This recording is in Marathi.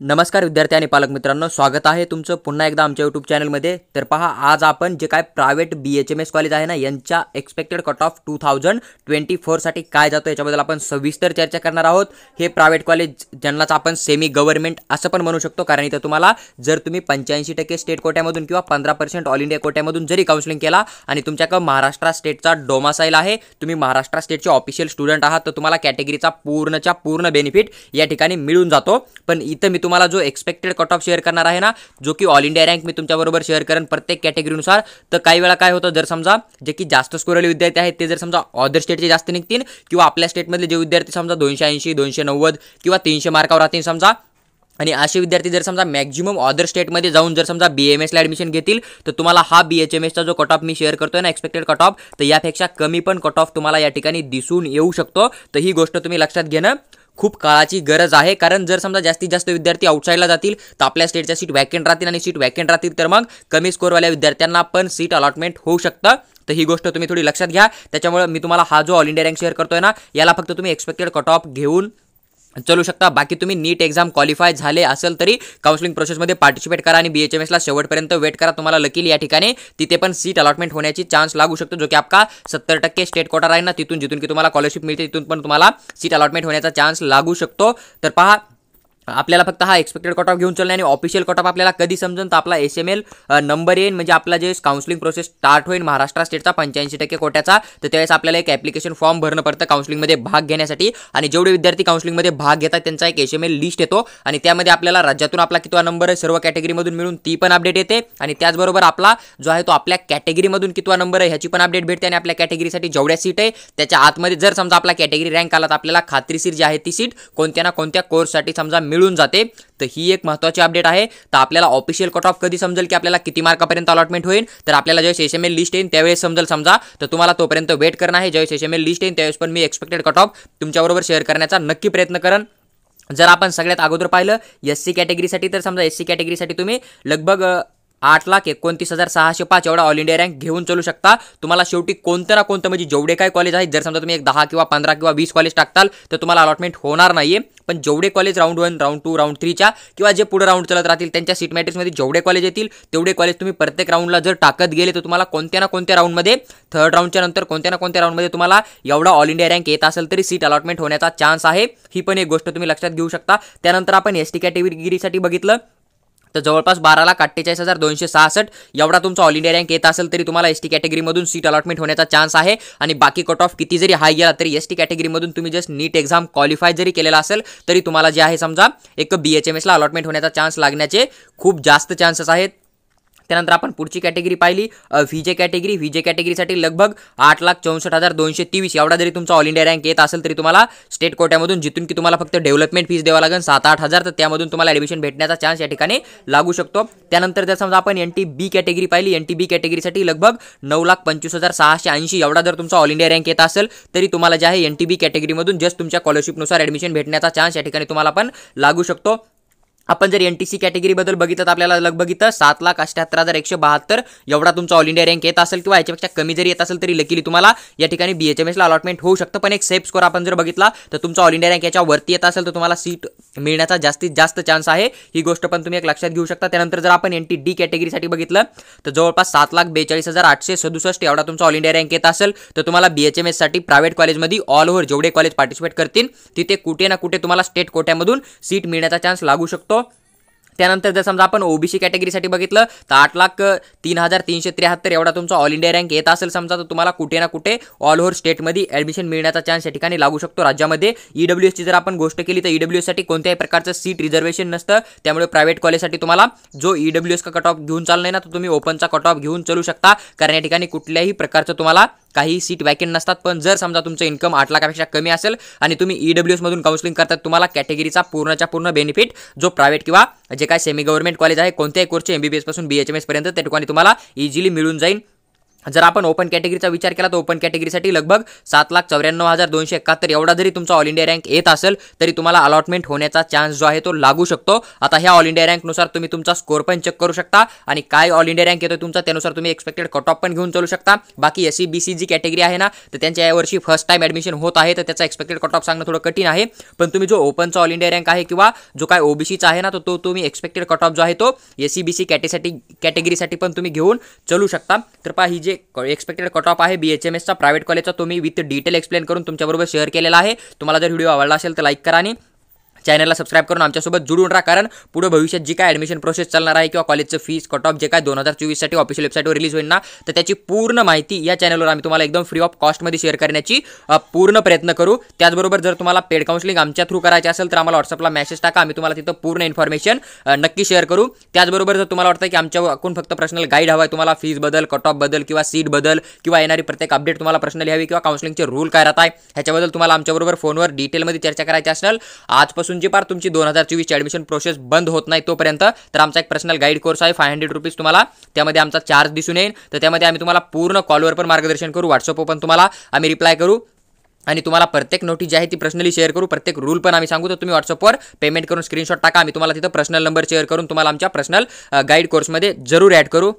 नमस्कार विद्यार्थी आणि पालक मित्रांनो, स्वागत आहे तुमचं पुन्हा एकदा आमच्या यूट्यूब चॅनलमध्ये। तर पहा, आज आपण जे काय प्रायव्हेट BHMS कॉलेज आहे ना, यांच्या एक्सपेक्टेड कट ऑफ 2024 साठी काय जातो याच्याबद्दल आपण सविस्तर चर्चा करणार आहोत। हे प्रायव्हेट कॉलेज ज्यांनाच आपण सेमी गव्हर्नमेंट असं पण म्हणू शकतो, कारण इथं तुम्हाला जर तुम्ही 85% स्टेट कोट्यामधून किंवा 15% ऑल इंडिया कोट्यामधून जरी काउन्सिलिंग केला आणि तुमच्याकडे महाराष्ट्र स्टेटचा डोमासाईल आहे, तुम्ही महाराष्ट्र स्टेटचे ऑफिशियल स्टुडंट आहात, तर तुम्हाला कॅटेगरीचा पूर्णच्या पूर्ण बेनिफिट या ठिकाणी मिळून जातो। पण इथं मी तुम्हाला जो एक्सपेक्टेड कट ऑफ शेअर करणार आहे ना, जो की ऑल इंडिया रँक मी तुमच्याबरोबर शेअर करेन प्रत्येक कॅटेगरीनुसार। तर काही वेळा काय होतं, जर समजा जे की जास्त स्कोरवाले विद्यार्थी आहेत ते जर समजा अदर स्टेटचे जास्त निघतील किंवा आपल्या स्टेटमधले जे विद्यार्थी समजा 280 290 किंवा 300 मार्कावर राहतील समजा, आणि असे विद्यार्थी जर समजा मॅक्झिमम अदर स्टेटमध्ये जाऊन जर समजा BMS ला ॲडमिशन घेतील, तर तुम्हाला हा BHMS चा जो कट ऑफ मी शेअर करतोय ना, एक्सपेक्टेड कट ऑफ, तर यापेक्षा कमी पण कट ऑफ तुम्हाला या ठिकाणी दिसून येऊ शकतो। तर ही गोष्ट तुम्ही लक्षात घेणं खूप काळाची गरज आहे, कारण जर समजा जास्तीत जास्त विद्यार्थी आउटसाइडला जातील तर आपल्या स्टेटच्या सीट वॅकंट राहतील, आणि सीट वॅकंट राहतील तर मग कमी स्कोरवाल्या विद्यार्थ्यांना पण सीट अलॉटमेंट होऊ शकतं। तर ही गोष्ट तुम्ही थोडी लक्षात घ्या। त्याच्यामुळे मी तुम्हाला हा जो ऑल इंडिया रँक शेअर करतोय ना, याला फक्त तुम्ही एक्सपेक्टेड कट ऑफ घेऊन चलू शकता। बाकी तुम्ही नीट एक्झाम क्वालिफाय झाले असेल तरी काउन्सिलिंग प्रोसेसमध्ये पार्टिसिपेट करा आणि BHMS ला शेवटपर्यंत वेट करा। तुम्हाला लकीली या ठिकाणी तिथे पण सीट अलॉटमेंट होण्याची चान्स लागू शकतो, जो की आपका 70% स्टेट कोटा राहील ना, तिथून जिथून की तुम्हाला स्कॉलरशिप मिळते तिथून पण तुम्हाला सीट अलॉटमेंट होण्याचा चान्स लागू शकतो। तर पहा, आपल्याला फक्त हा एक्सपेक्टेड कट ऑफ घेऊन चालणे, आणि ऑफिशियल कट ऑफ आपल्याला कधी समजेल तर आपला SML नंबर येईल, म्हणजे आपला जे काउन्सिलिंग प्रोसेस स्टार्ट होईल महाराष्ट्र स्टेटचा 85% कोट्याचा, तर त्यावेळेस आपल्याला एक ॲप्लिकेशन फॉर्म भरणं पडतं काउन्सिलिंगमध्ये भाग घेण्यासाठी, आणि जेवढे विद्यार्थी काउन्सिलिंगमध्ये भाग घेतात त्यांचा एक SML लिस्ट येतो, आणि त्यामध्ये आपल्याला राज्यातून आपला कितवा नंबर आहे सर्व कॅटेगरीमधून मिळून ती पण अपडेट येते, आणि त्याचबरोबर आपला जो आहे तो आपल्या कॅटेगरीमधून कितवा नंबर आहे ह्याची पण अपडेट भेटते, आणि आपल्या कॅटेगरीसाठी जेवढ्या सीट आहे त्याच्या आतमध्ये जर समजा आपला कॅटेगरी रँक आला तर आपल्याला खात्रीशीर जी आहे ती सीट कोणत्या ना कोणत्या कोर्ससाठी समजा मिळून जाते। तर ही एक महत्त्वाची अपडेट आहे। तर आपल्याला ऑफिशियल कट ऑफ कधी समजेल की आपल्याला किती मार्कापर्यंत अलॉटमेंट होईल, तर आपल्याला ज्यावेळेस SML लिस्ट येईल त्यावेळेस समजेल समजा। तर तुम्हाला तोपर्यंत वेट करणं आहे। ज्यावेळेस SML लिस्ट येईल त्यावेळेस पण मी एक्सपेक्टेड कट ऑफ तुमच्याबरोबर शेअर करण्याचा नक्की प्रयत्न करेन। जर आपण सगळ्यात अगोदर पाहिलं SC कॅटेगरीसाठी, तर समजा SC कॅटेगरीसाठी तुम्ही लगभग 8,29,605 एवढा ऑल इंडिया रँक घेऊन चलू शकता। तुम्हाला शेवटी कोणतं ना कोणतं म्हणजे जेवढे काय कॉलेज आहेत, जर समजा तुम्ही एक 10 किंवा 15 किंवा 20 कॉलेज टाकताल तर तुम्हाला अलॉटमेंट होणार नाहीये, पण जेवढे कॉलेज राऊंड 1 राऊंड 2 राऊंड 3च्या किंवा जे पुढे राऊंड चलत राहतील त्यांच्या सीट मॅट्रिक्समध्ये जेवढे कॉलेज येतील तेवढे कॉलेज तुम्ही प्रत्येक राऊंडला जर टाकत गेले तर तुम्हाला कोणत्या ना कोणत्या राऊंडमध्ये, थर्ड राऊंडच्या नंतर कोणत्या ना कोणत्या राऊंडमध्ये तुम्हाला एवढा ऑल इंडिया रँक येत असेल तरी सीट अलॉटमेंट होण्याचा चान्स आहे। ही पण एक गोष्ट तुम्ही लक्षात घेऊ शकता। त्यानंतर आपण ST कॅटेगरीसाठी बघितलं तर जवळपास 12,48,266 एवढा तुमचा ऑल इंडिया रँक येत असेल तरी तुम्हाला ST कॅटेगरीमधून सीट अलॉटमेंट होण्याचा चान्स आहे। आणि बाकी कट ऑफ किती जरी हाय गेला तरी ST कॅटेगरीमधून तुम्ही जस्ट नीट एक्झाम क्वालिफाय जरी केलेला असेल तरी तुम्हाला जे आहे समजा एक BHMS ला अलॉटमेंट होण्याचा चान्स लागण्याचे खूप जास्त चान्सेस आहेत। त्यानंतर आपण पुढची कॅटेगरी पाहिली VJ कॅटेगरी। VJ कॅटेगरीसाठी लगभग 8,64,223 एवढा जरी तुमचा ऑल इंडिया रँक येत असेल तरी तुम्हाला स्टेट कोट्यामधून, जिथून की तुम्हाला फक्त डेव्हलपमेंट फीस द्यावा लागेल 7-8 हजार, तर त्यामधून तुम्हाला ॲडमिशन भेटण्याचा चान्स या ठिकाणी लागू शकतो। त्यानंतर जर समजा आपण NTB कॅटेगरी पाहिली, NTB कॅटेगरीसाठी लगभग 9,25,680 एवढा जर तुमचा ऑल इंडिया रँक येत असेल तरी तुम्हाला जे आहे NTB कॅटेगरीमधून जस्ट तुमच्या स्कॉलरशिपनुसार ॲडमिशन भेटण्याचा चान्स या ठिकाणी तुम्हाला पण लागू शकतो। आपण जर NTC कॅटेगरीबद्दल बघितलं तर आपल्याला लगभग इथं 7,78,172 एवढा तुमचा ऑल इंडिया रँक येत असेल किंवा याच्यापेक्षा कमी जरी येत असेल तरी लकीली तुम्हाला या ठिकाणी BHMS ला अलॉटमेंट होऊ शकतं। पण एक सेफ स्कोर आपण जर बघितला तर तुमचा ऑल इंडिया रँक याच्या वरती येत असेल तर तुम्हाला सीट मिळण्याचा जास्तीत जास्त चान्स आहे। ही गोष्ट पण तुम्ही एक लक्षात घेऊ शकता। त्यानंतर जर आपण NTD कॅटेगरीसाठी बघितलं तर जवळपास 7,42,867 एवढा तुमचा ऑल इंडिया रँक येत असेल तर तुम्हाला BHMS साठी प्रायव्हेट कॉलेजमध्ये ऑल ओव्हर जेवढे कॉलेज पार्टिसिपेट करतील तिथे कुठे ना कुठे तुम्हाला स्टेट कोट्यामधून सीट मिळण्याचा चान्स लागू शकतो। त्यानंतर जर समजा आपण OBC कॅटेगरीसाठी बघितलं तर 8,03,373 एवढा तुमचा ऑल इंडिया रँक येत असेल समजा, तर तुम्हाला कुठे ना कुठे ऑल ओव्हर स्टेटमध्ये ॲडमिशन मिळण्याचा चान्स या ठिकाणी लागू शकतो राज्यामध्ये। EWS ची जर आपण गोष्ट केली तर EWS साठी कोणत्याही प्रकारचं सीट रिझर्वेशन नसतं, त्यामुळे प्रायव्हेट कॉलेजसाठी तुम्हाला जो EWS का कट ऑफ घेऊन चालणार ना, तर तुम्ही ओपनचा कट ऑफ घेऊन चलू शकता, कारण या ठिकाणी कुठल्याही प्रकारचं तुम्हाला काही सीट वॅकंट नसतात। पण जर समजा तुमचं इन्कम 8 लाखापेक्षा कमी असेल आणि तुम्ही EWS मधून काउन्सिलिंग करतात, तुम्हाला कॅटेगरीचा पूर्णच्या पूर्ण बेनिफिट जो प्रायव्हेट किंवा जे काय सेमी गव्हर्नमेंट कॉलेज आहे कोणत्याही कोर्सचे MBBS पासून BHMS पर्यंत त्या ठिकाणी तुम्हाला इझिली मिळून जाईल। जर आपण ओपन कॅटेगरीचा विचार केला तर ओपन कॅटेगरीसाठी लगभग 7,94,271 एवढा जरी तुमचा ऑल इंडिया रँक येत असेल तरी तुम्हाला अलॉटमेंट होण्याचा चान्स जो आहे तो लागू शकतो। आता ह्या ऑल इंडिया रँकनुसार तुम्ही तुमचा स्कोर पण चेक करू शकता आणि काय ऑल इंडिया रँक येतो तुमचा त्यानुसार तुम्ही एक्सपेक्टेड कट ऑफ पण घेऊन चालू शकता। बाकी एससी बीसी जी कॅटेगरी आहे ना तर त्यांच्या यावर्षी फर्स्ट टाइम ॲडमिशन होत आहे तर त्याचा एक्सपेक्टेड कट ऑफ सांगणं थोडं कठीण आहे, पण तुम्ही जो ओपनचा ऑल इंडिया रँक आहे किंवा जो काय ओबीसीचा आहे ना तो तुम्ही एक्सपेक्टेड कट ऑफ जो आहे तो एससी बीसी कॅटेगरीसाठी पण तुम्ही घेऊन चालू शकता। तर पहा ही जे एक्सपेक्टेड कट ऑफ आहे BHMS चा प्रायव्हेट कॉलेजचा तो मी विथ डिटेल एक्सप्लेन करून तुमच्याबरोबर शेअर केलेला आहे। तुम्हाला जर व्हिडिओ आवडला असेल तर लाईक करा आणि चॅनलला सबस्क्राइब करून आमच्यासोबत जुळून राहा, कारण पुढे भविष्यात जी काय ॲडमिशन प्रोसेस चालणार आहे किंवा कॉलेजचं फीस कट ऑफ जे काय 2024 साठी ऑफिशियल वेबसाईटवर रिलीज होईल ना तर त्याची पूर्ण माहिती या चॅनलवर आम्ही तुम्हाला एकदम फ्री ऑफ कॉस्टमध्ये शेअर करण्याची पूर्ण प्रयत्न करू। त्याचबरोबर जर तुम्हाला पेड काउन्सिलिंग आमच्या थ्रू करायचे असेल तर आम्हाला व्हॉट्सअपला मेसेज टाका, आम्ही तुम्हाला तिथं पूर्ण इन्फॉर्मेशन नक्की शेअर करू। त्याचबरोबर जर तुम्हाला वाटतं की आमच्याकडून फक्त पर्सनल गाईड हवा आहे, तुम्हाला फीस बद्दल कट ऑफ बद्दल किंवा सीट बद्दल किंवा येणारी प्रत्येक अपडेट तुम्हाला पर्सनली हवी किंवा काउन्सिलिंगचे रूल काय राहत आहे ह्याच्याबद्दल तुम्हाला आमच्याबरोबर फोनवर डिटेलमध्ये चर्चा करायची असेल आजपासून जी पार तुमची 2024 ची ॲडमिशन प्रोसेस बंद होत नाही तोपर्यंत तर आमचा एक पर्सनल गाईड कोर्स आहे 500 रुपीज तुम्हाला त्यामध्ये आमचा चार्ज दिसून येईल। तर त्यामध्ये आम्ही तुम्हाला पूर्ण कॉलवर पण मार्गदर्शन करू, व्हॉट्सअपवर पण तुम्हाला आम्ही रिप्लाय करू आणि तुम्हाला प्रत्येक नोटीस जी आहे ती पर्सनली शेअर करू, प्रत्येक रूल पण आम्ही सांगू। तर तुम्ही व्हॉट्सअपवर पेमेंट करून स्क्रीनशॉट टाका, आम्ही तुम्हाला तिथं पर्सनल नंबर शेअर करून तुम्हाला आमच्या पर्सनल गाईड कोर्समध्ये जरूर ॲड करू।